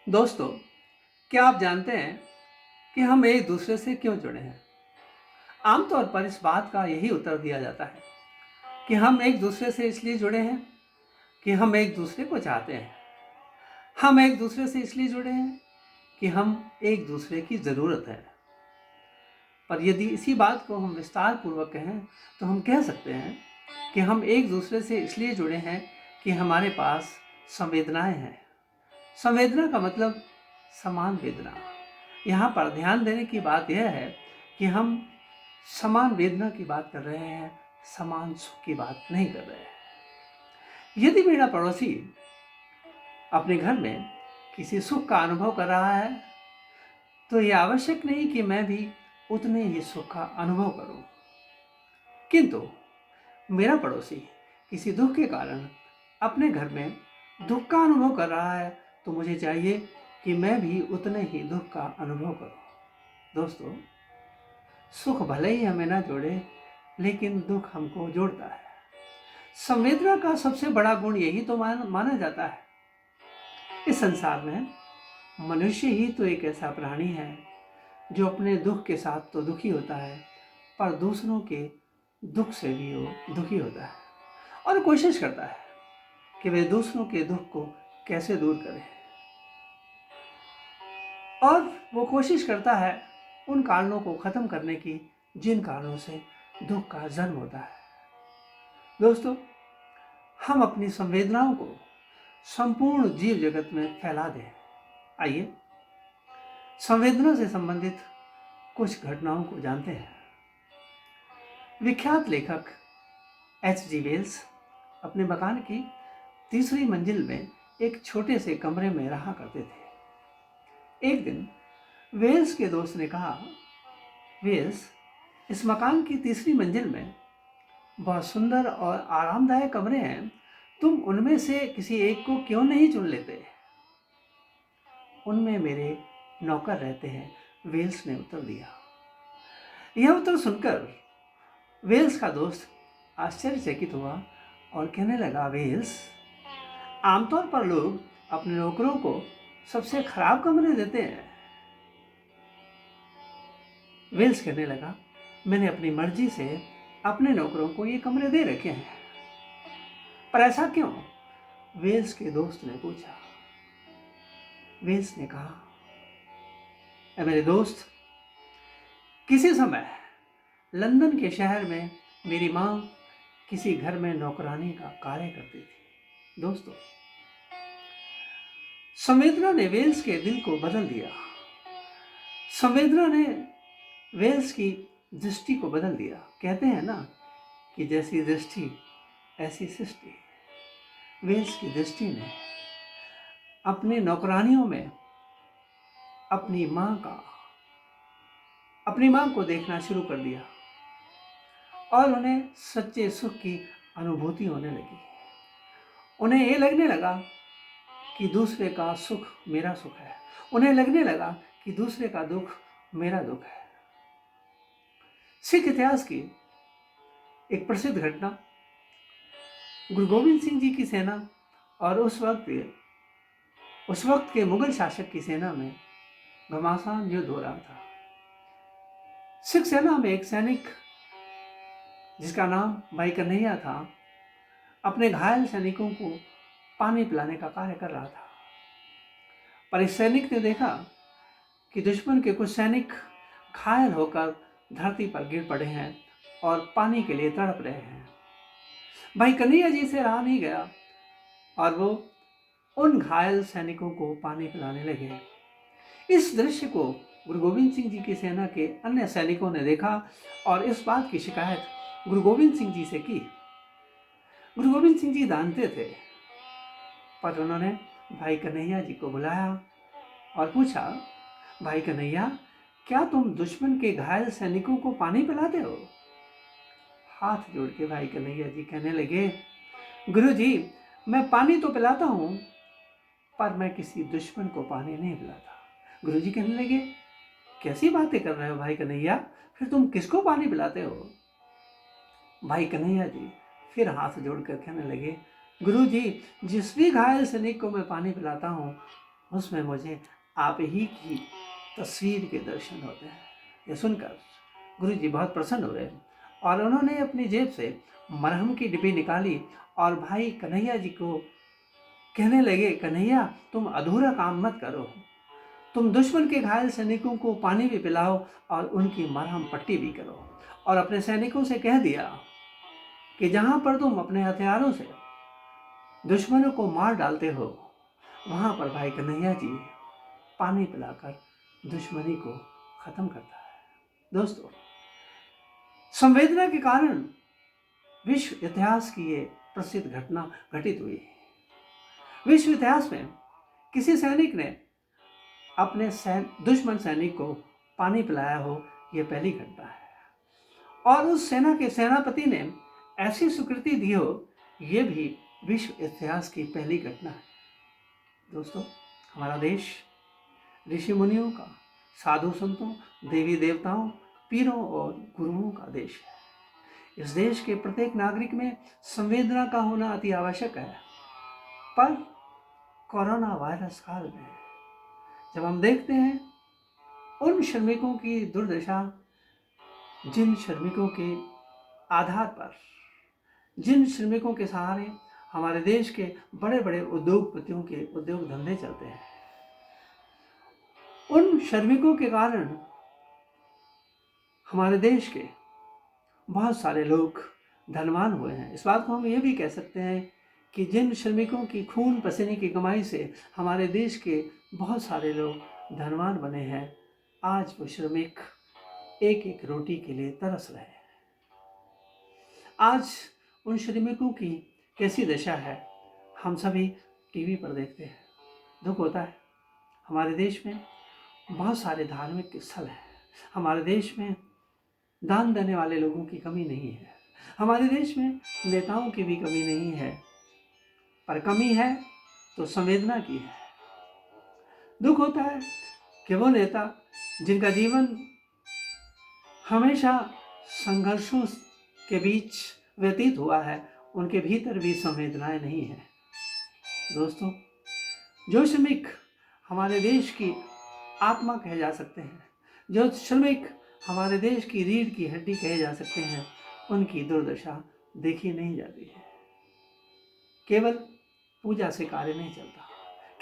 दोस्तों, क्या आप जानते हैं कि हम एक दूसरे से क्यों जुड़े हैं? आमतौर पर इस बात का यही उत्तर दिया जाता है कि हम एक दूसरे से इसलिए जुड़े हैं कि हम एक दूसरे को चाहते हैं। हम एक दूसरे से इसलिए जुड़े हैं कि हम एक दूसरे की ज़रूरत है। पर यदि इसी बात को हम विस्तार पूर्वक कहें तो हम कह सकते हैं कि हम एक दूसरे से इसलिए जुड़े हैं कि हमारे पास संवेदनाएं हैं। संवेदना का मतलब समान वेदना। यहाँ पर ध्यान देने की बात यह है कि हम समान वेदना की बात कर रहे हैं, समान सुख की बात नहीं कर रहे हैं। यदि मेरा पड़ोसी अपने घर में किसी सुख का अनुभव कर रहा है तो यह आवश्यक नहीं कि मैं भी उतने ही सुख का अनुभव करूं। किंतु मेरा पड़ोसी किसी दुख के कारण अपने घर में दुख का अनुभव कर रहा है तो मुझे चाहिए कि मैं भी उतने ही दुख का अनुभव करूं। दोस्तों, सुख भले ही हमें ना जोड़े, लेकिन दुख हमको जोड़ता है। संवेदना का सबसे बड़ा गुण यही तो माना जाता है। इस संसार में मनुष्य ही तो एक ऐसा प्राणी है जो अपने दुख के साथ तो दुखी होता है, पर दूसरों के दुख से भी वो दुखी होता है और कोशिश करता है कि वे दूसरों के दुख को कैसे दूर करें। और वो कोशिश करता है उन कारणों को ख़त्म करने की जिन कारणों से दुख का जन्म होता है। दोस्तों, हम अपनी संवेदनाओं को संपूर्ण जीव जगत में फैला दें। आइए संवेदना से संबंधित कुछ घटनाओं को जानते हैं। विख्यात लेखक H.G. वेल्स अपने मकान की तीसरी मंजिल में एक छोटे से कमरे में रहा करते थे। एक दिन वेल्स के दोस्त ने कहा, वेल्स, इस मकान की तीसरी मंजिल में बहुत सुंदर और आरामदायक कमरे हैं, तुम उनमें से किसी एक को क्यों नहीं चुन लेते? उनमें मेरे नौकर रहते हैं, वेल्स ने उत्तर दिया। यह उत्तर सुनकर वेल्स का दोस्त आश्चर्यचकित हुआ और कहने लगा, वेल्स, आमतौर पर लोग अपने नौकरों को सबसे खराब कमरे देते हैं। वेल्स कहने लगा, मैंने अपनी मर्जी से अपने नौकरों को ये कमरे दे रखे हैं। पर ऐसा क्यों? वेल्स के दोस्त ने पूछा। वेल्स ने कहा, मेरे दोस्त, किसी समय लंदन के शहर में मेरी माँ किसी घर में नौकरानी का कार्य करती थी। दोस्तों, संवेदना ने वेल्स के दिल को बदल दिया। संवेदना ने वेल्स की दृष्टि को बदल दिया। कहते हैं ना कि जैसी दृष्टि ऐसी सृष्टि। वेल्स की दृष्टि ने अपने नौकरानियों में अपनी माँ को देखना शुरू कर दिया और उन्हें सच्चे सुख की अनुभूति होने लगी। उन्हें ये लगने लगा कि दूसरे का सुख मेरा सुख है। उन्हें लगने लगा कि दूसरे का दुख मेरा दुख है। सिख इतिहास की एक प्रसिद्ध घटना, गुरु गोविंद सिंह जी की सेना और उस वक्त के मुगल शासक की सेना में घमासान युद्ध हो रहा था। सिख सेना में एक सैनिक जिसका नाम भाई कन्हैया था, अपने घायल सैनिकों को पानी पिलाने का कार्य कर रहा था। पर इस सैनिक ने देखा कि दुश्मन के कुछ सैनिक घायल होकर धरती पर गिर पड़े हैं और पानी के लिए तड़प रहे हैं। भाई कन्हैया जी से रहा नहीं गया और वो उन घायल सैनिकों को पानी पिलाने लगे। इस दृश्य को गुरु गोविंद सिंह जी की सेना के अन्य सैनिकों ने देखा और इस बात की शिकायत गुरु गोविंद सिंह जी से की। गुरु गोविंद सिंह जी जानते थे, पर उन्होंने भाई कन्हैया जी को बुलाया और पूछा, भाई कन्हैया, क्या तुम दुश्मन के घायल सैनिकों को पानी पिलाते हो? हाथ जोड़ के भाई कन्हैया जी कहने लगे, गुरु जी, मैं पानी तो पिलाता हूं, पर मैं किसी दुश्मन को पानी नहीं पिलाता। गुरु जी कहने लगे, कैसी बातें कर रहे हो भाई कन्हैया, फिर तुम किसको पानी पिलाते हो? भाई कन्हैया जी फिर हाथ जोड़कर कहने लगे, गुरु जी, जिस भी घायल सैनिक को मैं पानी पिलाता हूँ उसमें मुझे आप ही की तस्वीर के दर्शन होते हैं। ये सुनकर गुरु जी बहुत प्रसन्न हुए और उन्होंने अपनी जेब से मरहम की डिब्बी निकाली और भाई कन्हैया जी को कहने लगे, कन्हैया तुम अधूरा काम मत करो, तुम दुश्मन के घायल सैनिकों को पानी भी पिलाओ और उनकी मरहम पट्टी भी करो। और अपने सैनिकों से कह दिया कि जहां पर तुम अपने हथियारों से दुश्मनों को मार डालते हो, वहां पर भाई कन्हैया जी पानी पिलाकर दुश्मनी को खत्म करता है। दोस्तों, संवेदना के कारण विश्व इतिहास की ये प्रसिद्ध घटना घटित हुई। विश्व इतिहास में किसी सैनिक ने अपने दुश्मन सैनिक को पानी पिलाया हो, यह पहली घटना है। और उस सेना के सेनापति ने ऐसी स्वीकृति दी हो, यह भी विश्व इतिहास की पहली घटना है। दोस्तों, हमारा देश ऋषि मुनियों का, साधु संतों, देवी देवताओं, पीरों और गुरुओं का देश है। इस देश के प्रत्येक नागरिक में संवेदना का होना अति आवश्यक है। पर कोरोना वायरस काल में जब हम देखते हैं उन श्रमिकों की दुर्दशा, जिन श्रमिकों के आधार पर, जिन श्रमिकों के सहारे हमारे देश के बड़े बड़े उद्योगपतियों के उद्योग धंधे चलते हैं, उन श्रमिकों के कारण हमारे देश के बहुत सारे लोग धनवान हुए हैं। इस बात को हम ये भी कह सकते हैं कि जिन श्रमिकों की खून पसीने की कमाई से हमारे देश के बहुत सारे लोग धनवान बने हैं, आज वो श्रमिक एक एक रोटी के लिए तरस रहे हैं। आज उन श्रमिकों की कैसी दशा है, हम सभी टीवी पर देखते हैं। दुख होता है। हमारे देश में बहुत सारे धार्मिक स्थल हैं। हमारे देश में दान देने वाले लोगों की कमी नहीं है। हमारे देश में नेताओं की भी कमी नहीं है, पर कमी है तो संवेदना की है। दुख होता है कि वो नेता जिनका जीवन हमेशा संघर्षों के बीच व्यतीत हुआ है, उनके भीतर भी संवेदनाएं नहीं है। दोस्तों, जो श्रमिक हमारे देश की आत्मा कहे जा सकते हैं, जो श्रमिक हमारे देश की रीढ़ की हड्डी कहे जा सकते हैं, उनकी दुर्दशा देखी नहीं जाती है। केवल पूजा से कार्य नहीं चलता,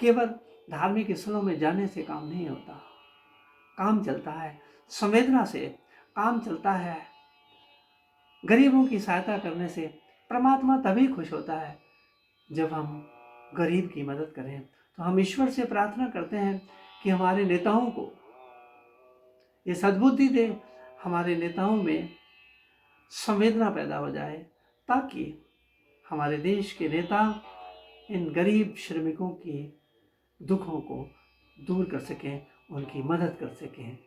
केवल धार्मिक स्थलों में जाने से काम नहीं होता। काम चलता है संवेदना से, काम चलता है गरीबों की सहायता करने से। परमात्मा तभी खुश होता है जब हम गरीब की मदद करें। तो हम ईश्वर से प्रार्थना करते हैं कि हमारे नेताओं को ये सद्बुद्धि दे, हमारे नेताओं में संवेदना पैदा हो जाए, ताकि हमारे देश के नेता इन गरीब श्रमिकों की दुखों को दूर कर सकें, उनकी मदद कर सकें।